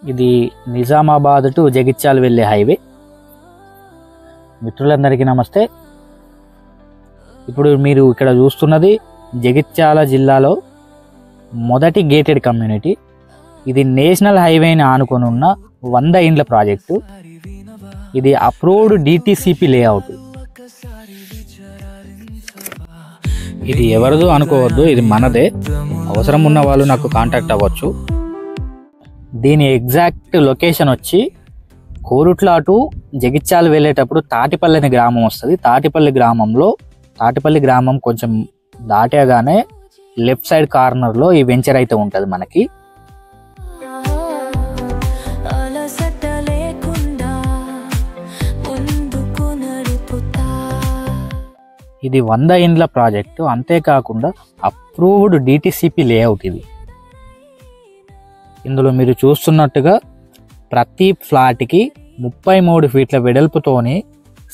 ఇది నిజామాబాద్ టు జగిత్యాల వెళ్ళే హైవే. మిత్రులందరికీ నమస్తే. ఇప్పుడు మీరు ఇక్కడ చూస్తున్నది జగిత్యాల జిల్లాలో మొదటి గేటెడ్ కమ్యూనిటీ. ఇది నేషనల్ హైవేని ఆనుకొని ఉన్న 100 ఇండ్ల ప్రాజెక్టు. ఇది అప్రూవ్డ్ DTCP లేఅవుట్. ఇది ఎవరిదో అనుకోవద్దు, ఇది మనదే. అవసరం ఉన్న వాళ్ళు నాకు కాంటాక్ట్ అవ్వచ్చు. దీని ఎగ్జాక్ట్ లొకేషన్ వచ్చి కోరుట్ల టు జగిత్యాల వెళ్ళేటప్పుడు తాటిపల్లి అనే గ్రామం వస్తుంది. తాటిపల్లి గ్రామం కొంచెం దాటగానే లెఫ్ట్ సైడ్ కార్నర్లో ఈ వెంచర్ అయితే ఉంటుంది మనకి. ఇది 100 ఇండ్ల ప్రాజెక్టు. అంతేకాకుండా అప్రూవ్డ్ DTCP లేఅవుట్ ఇది. ఇందులో మీరు చూస్తున్నట్టుగా ప్రతి ఫ్లాట్కి 33 ఫీట్ల వెడల్పుతోనే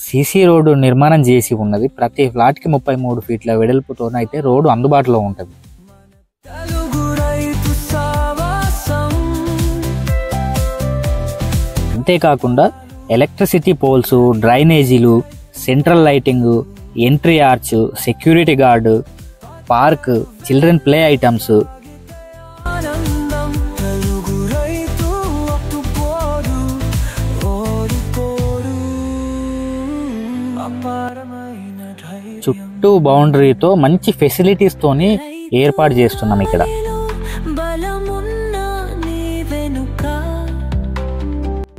సీసీ రోడ్డు నిర్మాణం చేసి ఉన్నది. ప్రతి ఫ్లాట్కి 33 ఫీట్ల వెడల్పుతోనే అయితే రోడ్డు అందుబాటులో ఉంటుంది. అంతేకాకుండా ఎలక్ట్రిసిటీ పోల్స్, డ్రైనేజీలు, central lighting, entry arch, security guard, park, children play items, చుట్టూ బౌండరీతో మంచి ఫెసిలిటీస్ తోని ఏర్పాటు చేస్తున్నాం ఇక్కడ.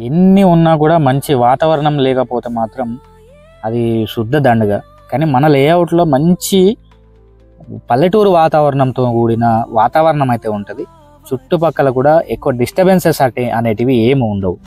ఎన్ని ఉన్నా కూడా మంచి వాతావరణం లేకపోతే మాత్రం అది శుద్ధ దండగ. కానీ మన లేఅవుట్లో మంచి పల్లెటూరు వాతావరణంతో కూడిన వాతావరణం అయితే ఉంటుంది. చుట్టుపక్కల కూడా ఎక్కువ డిస్టర్బెన్సెస్ అనేటివి ఏమి ఉండవు.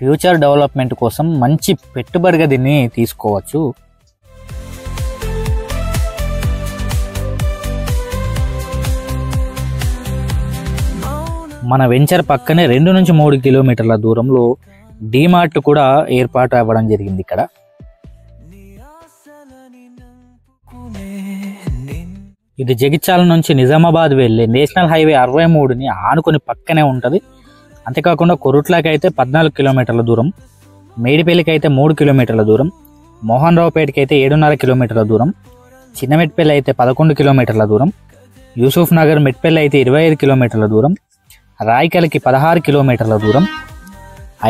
ఫ్యూచర్ డెవలప్మెంట్ కోసం మంచి పెట్టుబడిగా దీన్ని తీసుకోవచ్చు. మన వెంచర్ పక్కనే 2 నుంచి 3 కిలోమీటర్ల దూరంలో డిమార్ట్ కూడా ఏర్పాటు అవ్వడం జరిగింది ఇక్కడ. ఇది జగిత్యాల నుంచి నిజామాబాద్ వెళ్ళే నేషనల్ హైవే 63ని ఆనుకొని పక్కనే ఉంటుంది. అంతేకాకుండా కొరుట్లకి అయితే 14 కిలోమీటర్ల దూరం, మేడిపల్లికి అయితే 3 కిలోమీటర్ల దూరం, మోహన్ రావుపేటకి అయితే 7.5 కిలోమీటర్ల దూరం, చిన్న మెట్పల్లి అయితే 11 కిలోమీటర్ల దూరం, యూసుఫ్ నగర్ మెట్పల్లి అయితే 25 కిలోమీటర్ల దూరం, రాయికల్కి 16 కిలోమీటర్ల దూరం,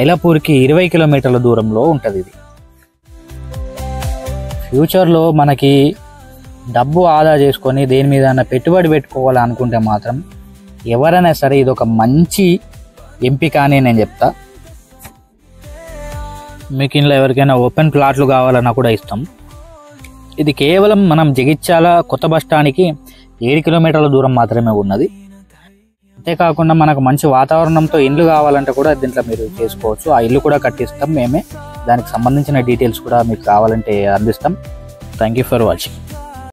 ఐలాపూర్కి 20 కిలోమీటర్ల దూరంలో ఉంటుంది. ఇది ఫ్యూచర్లో మనకి డబ్బు ఆదా చేసుకొని దేని మీద పెట్టుబడి పెట్టుకోవాలనుకుంటే మాత్రం ఎవరైనా సరే ఇది ఒక మంచి ఎంపిక అని నేను చెప్తా. మీకు ఇంట్లో ఎవరికైనా ఓపెన్ ప్లాట్లు కావాలన్నా కూడా ఇస్తాం. ఇది కేవలం మనం జగిత్యాల కొత్త బస్ స్టాండ్కి 7 కిలోమీటర్ల దూరం మాత్రమే ఉన్నది. అంతేకాకుండా మనకు మంచి వాతావరణంతో ఇల్లు కావాలంటే కూడా దీంట్లో మీరు చేసుకోవచ్చు. ఆ ఇల్లు కూడా కట్టిస్తాం మేమే. దానికి సంబంధించిన డీటెయిల్స్ కూడా మీకు కావాలంటే అందిస్తాం. Thank you for watching.